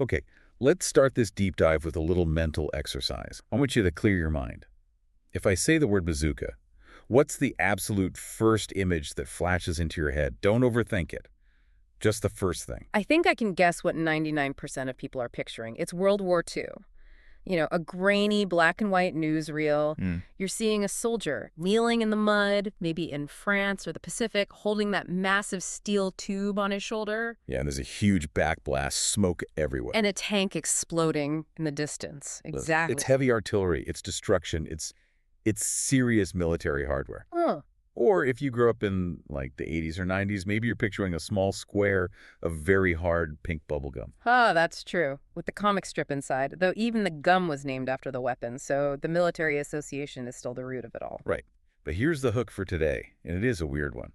Okay, let's start this deep dive with a little mental exercise. I want you to clear your mind. If I say the word bazooka, what's the absolute first image that flashes into your head? Don't overthink it. Just the first thing. I think I can guess what 99% of people are picturing. It's World War II. You know, a grainy black and white newsreel. You're seeing a soldier kneeling in the mud, maybe in France or the Pacific, holding that massive steel tube on his shoulder. Yeah, and there's a huge backblast, smoke everywhere. And a tank exploding in the distance. Exactly. It's heavy artillery, it's destruction, it's serious military hardware. Huh. Or if you grew up in, like, the 80s or 90s, maybe you're picturing a small square of very hard pink bubblegum. Ah, that's true. With the comic strip inside, though even the gum was named after the weapon, so the military association is still the root of it all. Right. But here's the hook for today, and it is a weird one.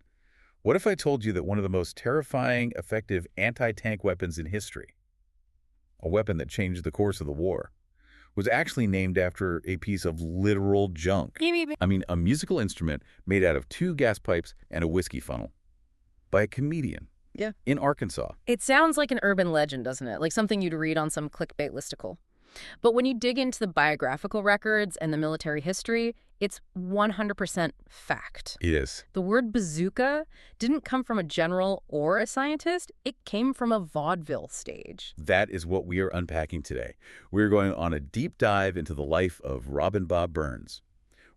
What if I told you that one of the most terrifying, effective anti-tank weapons in history, a weapon that changed the course of the war, was actually named after a piece of literal junk? I mean, a musical instrument made out of 2 gas pipes and a whiskey funnel by a comedian in Arkansas. It sounds like an urban legend, doesn't it? Like something you'd read on some clickbait listicle. But when you dig into the biographical records and the military history, it's 100% fact. It is. The word bazooka didn't come from a general or a scientist. It came from a vaudeville stage. That is what we are unpacking today. We're going on a deep dive into the life of Robin Bob Burns.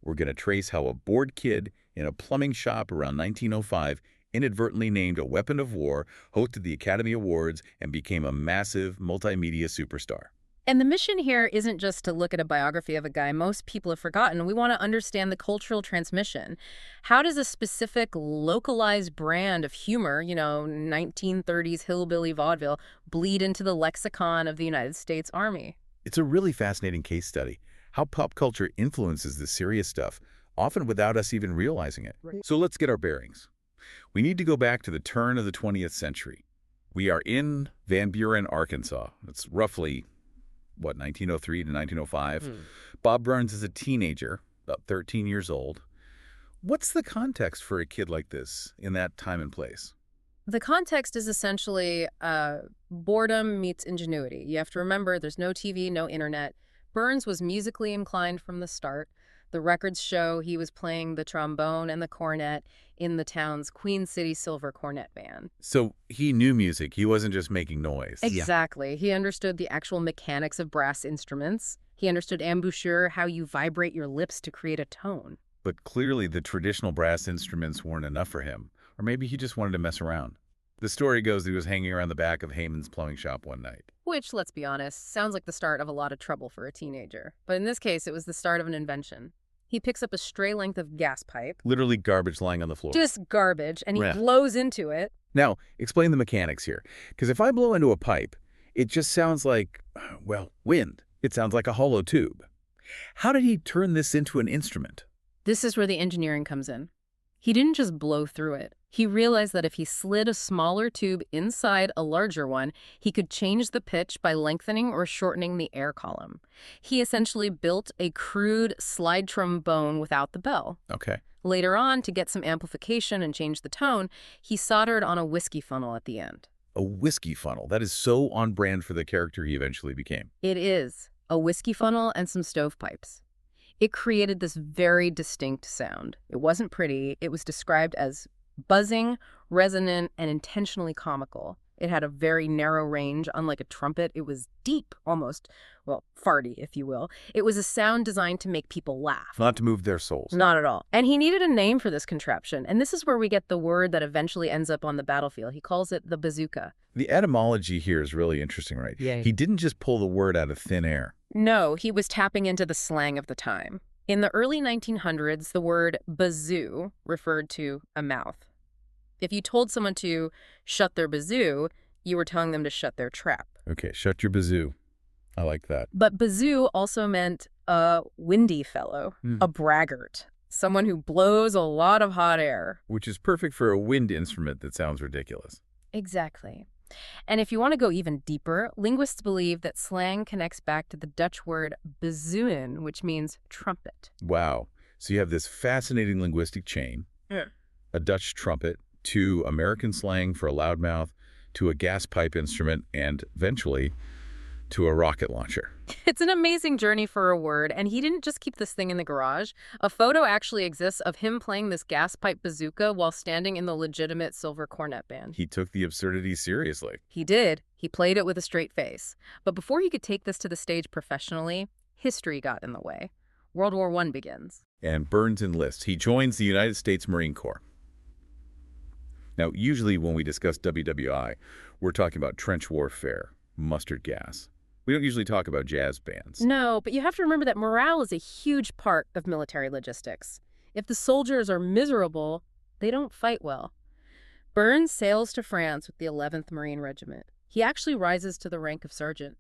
We're going to trace how a bored kid in a plumbing shop around 1905 inadvertently named a weapon of war, hosted the Academy Awards, and became a massive multimedia superstar. And the mission here isn't just to look at a biography of a guy most people have forgotten. We want to understand the cultural transmission. How does a specific localized brand of humor, 1930s hillbilly vaudeville, bleed into the lexicon of the United States Army? It's a really fascinating case study, how pop culture influences this serious stuff, often without us even realizing it. Right. So let's get our bearings. We need to go back to the turn of the 20th century. We are in Van Buren, Arkansas. It's roughly 1903 to 1905. Bob Burns is a teenager, about 13 years old. What's the context for a kid like this in that time and place? The context is essentially boredom meets ingenuity. You have to remember there's no TV, no internet. Burns was musically inclined from the start. The records show he was playing the trombone and the cornet in the town's Queen City Silver Cornet Band. So he knew music. He wasn't just making noise. Exactly. He understood the actual mechanics of brass instruments. He understood embouchure, how you vibrate your lips to create a tone. But clearly the traditional brass instruments weren't enough for him. Or maybe he just wanted to mess around. The story goes that he was hanging around the back of Heyman's plumbing shop one night. Which, let's be honest, sounds like the start of a lot of trouble for a teenager. But in this case, it was the start of an invention. He picks up a stray length of gas pipe. Literally garbage lying on the floor. Just garbage, and he blows into it. Now, explain the mechanics here. Because if I blow into a pipe, it just sounds like, well, wind. It sounds like a hollow tube. How did he turn this into an instrument? This is where the engineering comes in. He didn't just blow through it. He realized that if he slid a smaller tube inside a larger one, he could change the pitch by lengthening or shortening the air column. He essentially built a crude slide trombone without the bell. Okay. Later on, to get some amplification and change the tone, he soldered on a whiskey funnel at the end. A whiskey funnel. That is so on brand for the character he eventually became. It is. A whiskey funnel and some stovepipes. It created this very distinct sound. It wasn't pretty. It was described as buzzing, resonant, and intentionally comical. It had a very narrow range. Unlike a trumpet, it was deep, almost, well, farty, if you will. It was a sound designed to make people laugh. Not to move their souls. Not at all. And he needed a name for this contraption. And this is where we get the word that eventually ends up on the battlefield. He calls it the bazooka. The etymology here is really interesting, right? Yeah. He didn't just pull the word out of thin air. No, he was tapping into the slang of the time. In the early 1900s, the word bazoo referred to a mouth. If you told someone to shut their bazoo, you were telling them to shut their trap. Okay, shut your bazoo. I like that. But bazoo also meant a windy fellow, a braggart, someone who blows a lot of hot air. Which is perfect for a wind instrument that sounds ridiculous. Exactly. And if you want to go even deeper, linguists believe that slang connects back to the Dutch word bazoen, which means trumpet. Wow. So you have this fascinating linguistic chain, a Dutch trumpet, to American slang for a loudmouth, to a gas pipe instrument, and eventually to a rocket launcher. It's an amazing journey for a word, and he didn't just keep this thing in the garage. A photo actually exists of him playing this gas pipe bazooka while standing in the legitimate silver cornet band. He took the absurdity seriously. He did. He played it with a straight face. But before he could take this to the stage professionally, history got in the way. World War I begins. And Burns enlists. He joins the United States Marine Corps. Now, usually when we discuss WWI, we're talking about trench warfare, mustard gas. We don't usually talk about jazz bands. No, but you have to remember that morale is a huge part of military logistics. If the soldiers are miserable, they don't fight well. Burns sails to France with the 11th Marine Regiment. He actually rises to the rank of sergeant.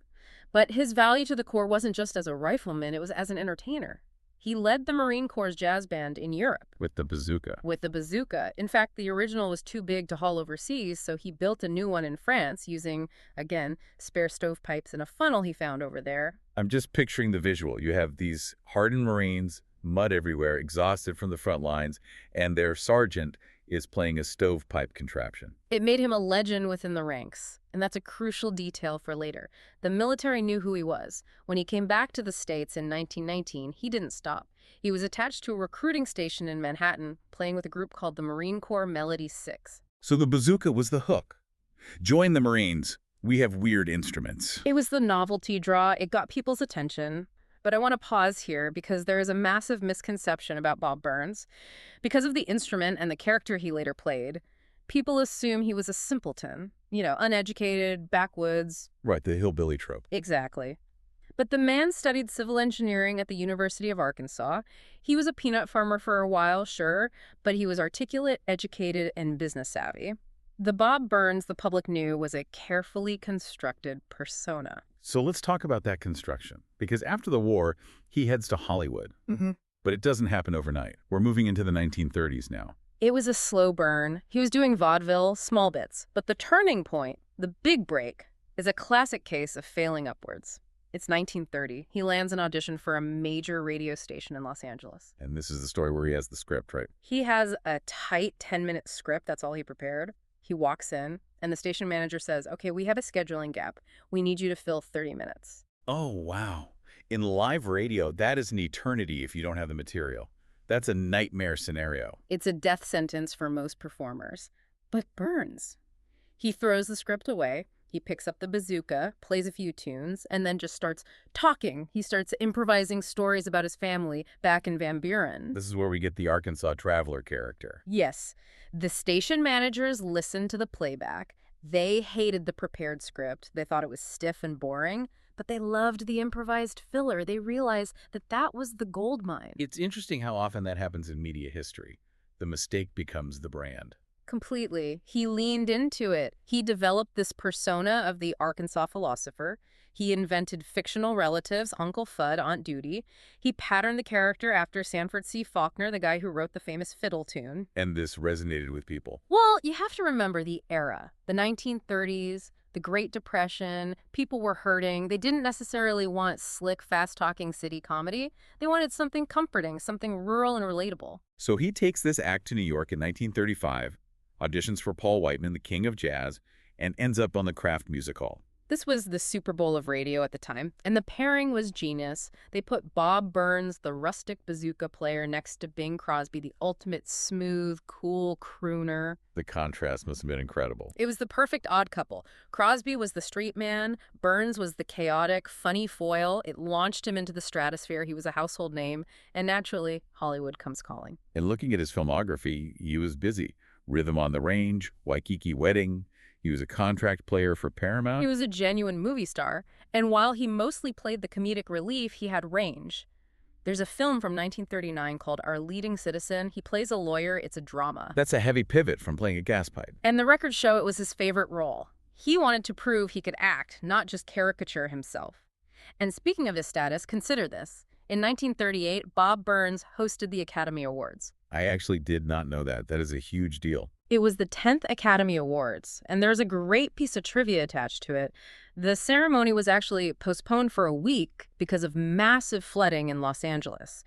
But his value to the Corps wasn't just as a rifleman, it was as an entertainer. He led the Marine Corps' jazz band in Europe. With the bazooka. With the bazooka. In fact, the original was too big to haul overseas, so he built a new one in France using, again, spare stovepipes and a funnel he found over there. I'm just picturing the visual. You have these hardened Marines, mud everywhere, exhausted from the front lines, and their sergeant is playing a stovepipe contraption. It made him a legend within the ranks, and that's a crucial detail for later. The military knew who he was. When he came back to the States in 1919, he didn't stop. He was attached to a recruiting station in Manhattan, playing with a group called the Marine Corps Melody 6. So the bazooka was the hook. Join the Marines. We have weird instruments. It was the novelty draw. It got people's attention. But I want to pause here because there is a massive misconception about Bob Burns. Because of the instrument and the character he later played, people assume he was a simpleton, uneducated, backwoods. Right, the hillbilly trope. Exactly. But the man studied civil engineering at the University of Arkansas. He was a peanut farmer for a while, sure, but he was articulate, educated, and business savvy. The Bob Burns the public knew was a carefully constructed persona. So let's talk about that construction, because after the war, he heads to Hollywood. But it doesn't happen overnight. We're moving into the 1930s now. It was a slow burn. He was doing vaudeville, small bits. But the turning point, the big break, is a classic case of failing upwards. It's 1930. He lands an audition for a major radio station in Los Angeles. And this is the story where he has the script, right? He has a tight 10-minute script. That's all he prepared. He walks in, and the station manager says, okay, we have a scheduling gap. We need you to fill 30 minutes. Oh, wow. In live radio, that is an eternity if you don't have the material. That's a nightmare scenario. It's a death sentence for most performers. But Burns, he throws the script away. He picks up the bazooka, plays a few tunes, and then just starts talking. He starts improvising stories about his family back in Van Buren. This is where we get the Arkansas traveler character. Yes. The station managers listened to the playback. They hated the prepared script. They thought it was stiff and boring, but they loved the improvised filler. They realized that that was the gold mine. It's interesting how often that happens in media history. The mistake becomes the brand. Completely. He leaned into it. He developed this persona of the Arkansas philosopher. He invented fictional relatives, Uncle Fudd, Aunt Judy. He patterned the character after Sanford C. Faulkner, the guy who wrote the famous fiddle tune. And this resonated with people. Well, you have to remember the era, the 1930s, the Great Depression. People were hurting. They didn't necessarily want slick, fast-talking city comedy. They wanted something comforting, something rural and relatable. So he takes this act to New York in 1935, auditions for Paul Whiteman, the king of jazz, and ends up on the Kraft Music Hall. This was the Super Bowl of radio at the time, and the pairing was genius. They put Bob Burns, the rustic bazooka player, next to Bing Crosby, the ultimate smooth, cool crooner. The contrast must have been incredible. It was the perfect odd couple. Crosby was the street man. Burns was the chaotic, funny foil. It launched him into the stratosphere. He was a household name. And naturally, Hollywood comes calling. And looking at his filmography, he was busy. Rhythm on the Range, Waikiki Wedding. He was a contract player for Paramount. He was a genuine movie star, and while he mostly played the comedic relief, he had range. There's a film from 1939 called Our Leading Citizen. He plays a lawyer. It's a drama. That's a heavy pivot from playing a gas pipe. And the records show it was his favorite role. He wanted to prove he could act, not just caricature himself. And speaking of his status, consider this. In 1938, Bob Burns hosted the Academy Awards. I actually did not know that. That is a huge deal. It was the 10th Academy Awards, and there's a great piece of trivia attached to it. The ceremony was actually postponed for a week because of massive flooding in Los Angeles.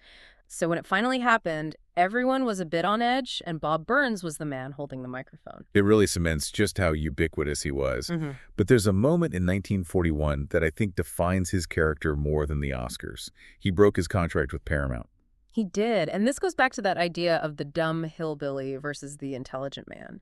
So when it finally happened, everyone was a bit on edge, and Bob Burns was the man holding the microphone. It really cements just how ubiquitous he was. Mm-hmm. But there's a moment in 1941 that I think defines his character more than the Oscars. He broke his contract with Paramount. He did, and this goes back to that idea of the dumb hillbilly versus the intelligent man.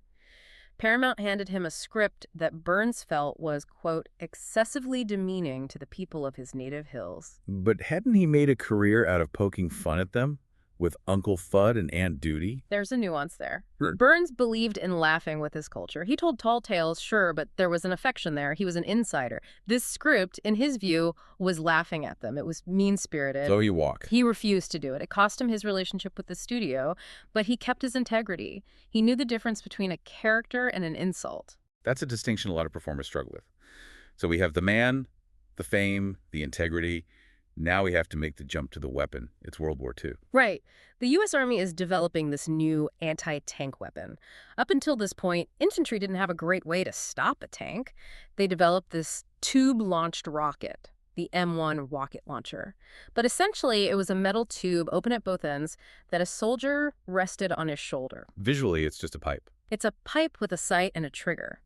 Paramount handed him a script that Burns felt was, quote, excessively demeaning to the people of his native hills. But hadn't he made a career out of poking fun at them? With Uncle Fudd and Aunt Duty? There's a nuance there. Sure. Burns believed in laughing with his culture. He told tall tales, sure, but there was an affection there. He was an insider. This script, in his view, was laughing at them. It was mean-spirited. So you walk. He refused to do it. It cost him his relationship with the studio, but he kept his integrity. He knew the difference between a character and an insult. That's a distinction a lot of performers struggle with. So we have the man, the fame, the integrity. Now we have to make the jump to the weapon. It's World War II. Right. The U.S. Army is developing this new anti-tank weapon. Up until this point, infantry didn't have a great way to stop a tank. They developed this tube-launched rocket, the M1 rocket launcher. But essentially, it was a metal tube, open at both ends, that a soldier rested on his shoulder. Visually, it's just a pipe. It's a pipe with a sight and a trigger.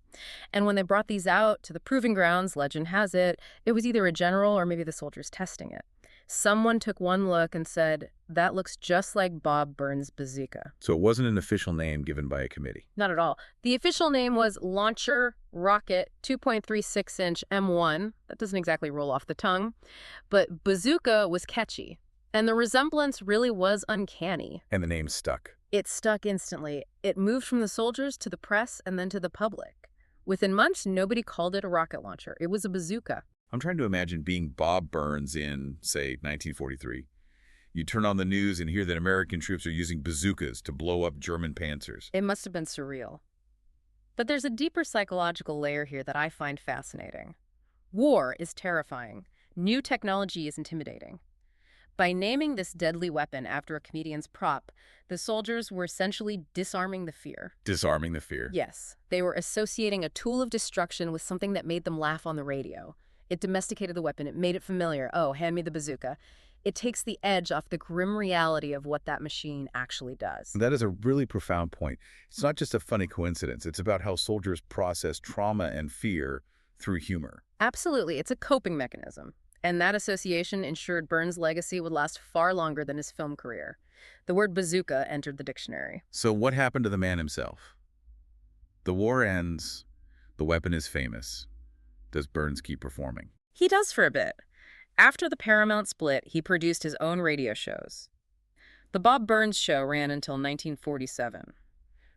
And when they brought these out to the proving grounds, legend has it, it was either a general or maybe the soldiers testing it. Someone took one look and said, that looks just like Bob Burns' bazooka. So it wasn't an official name given by a committee. Not at all. The official name was Launcher Rocket 2.36-inch M1. That doesn't exactly roll off the tongue. But bazooka was catchy. And the resemblance really was uncanny. And the name stuck. It stuck instantly. It moved from the soldiers to the press and then to the public. Within months, nobody called it a rocket launcher. It was a bazooka. I'm trying to imagine being Bob Burns in, say, 1943. You turn on the news and hear that American troops are using bazookas to blow up German panzers. It must have been surreal. But there's a deeper psychological layer here that I find fascinating. War is terrifying. New technology is intimidating. By naming this deadly weapon after a comedian's prop, the soldiers were essentially disarming the fear. Disarming the fear. Yes, they were associating a tool of destruction with something that made them laugh on the radio. It domesticated the weapon. It made it familiar. Oh, hand me the bazooka. It takes the edge off the grim reality of what that machine actually does. That is a really profound point. It's not just a funny coincidence. It's about how soldiers process trauma and fear through humor. Absolutely. It's a coping mechanism. And that association ensured Burns' legacy would last far longer than his film career. The word bazooka entered the dictionary. So what happened to the man himself? The war ends. The weapon is famous. Does Burns keep performing? He does for a bit. After the Paramount split, he produced his own radio shows. The Bob Burns Show ran until 1947.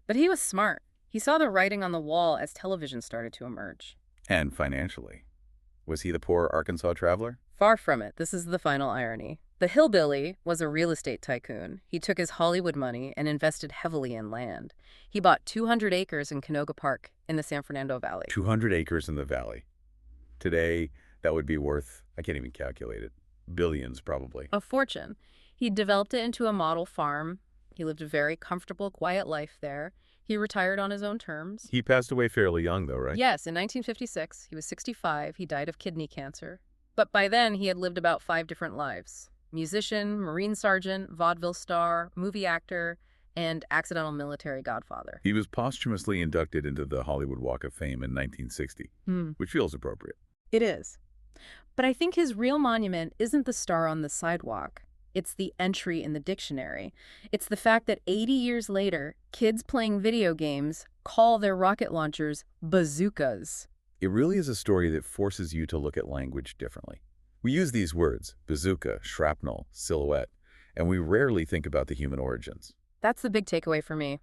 But he was smart. He saw the writing on the wall as television started to emerge. And financially. Was he the poor Arkansas traveler? Far from it. This is the final irony. The hillbilly was a real estate tycoon. He took his Hollywood money and invested heavily in land. He bought 200 acres in Canoga Park in the San Fernando Valley. 200 acres in the valley. Today, that would be worth, I can't even calculate it, billions probably. A fortune. He developed it into a model farm. He lived a very comfortable, quiet life there. He retired on his own terms. He passed away fairly young, though, right? Yes, in 1956. He was 65. He died of kidney cancer. But by then, he had lived about 5 different lives. Musician, Marine sergeant, vaudeville star, movie actor, and accidental military godfather. He was posthumously inducted into the Hollywood Walk of Fame in 1960, which feels appropriate. It is. But I think his real monument isn't the star on the sidewalk. It's the entry in the dictionary. It's the fact that 80 years later, kids playing video games call their rocket launchers bazookas. It really is a story that forces you to look at language differently. We use these words, bazooka, shrapnel, silhouette, and we rarely think about the human origins. That's the big takeaway for me.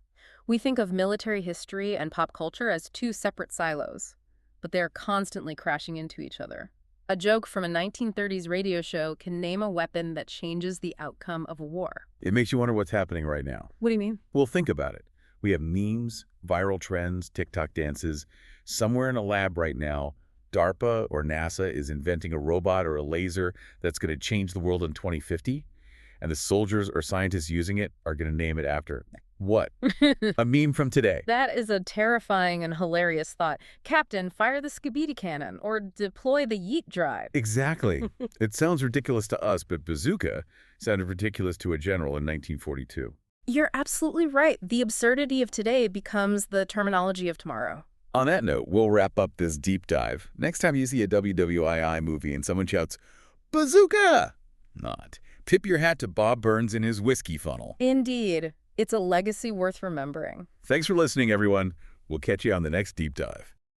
We think of military history and pop culture as 2 separate silos, but they are constantly crashing into each other. A joke from a 1930s radio show can name a weapon that changes the outcome of a war. It makes you wonder what's happening right now. What do you mean? Well, think about it. We have memes, viral trends, TikTok dances. Somewhere in a lab right now, DARPA or NASA is inventing a robot or a laser that's going to change the world in 2050, and the soldiers or scientists using it are going to name it after What? A meme from today. That is a terrifying and hilarious thought. Captain, fire the Skibidi cannon or deploy the yeet drive. Exactly. It sounds ridiculous to us, but bazooka sounded ridiculous to a general in 1942. You're absolutely right. The absurdity of today becomes the terminology of tomorrow. On that note, we'll wrap up this deep dive. Next time you see a WWII movie and someone shouts, bazooka! Not. Tip your hat to Bob Burns and his whiskey funnel. Indeed. It's a legacy worth remembering. Thanks for listening, everyone. We'll catch you on the next deep dive.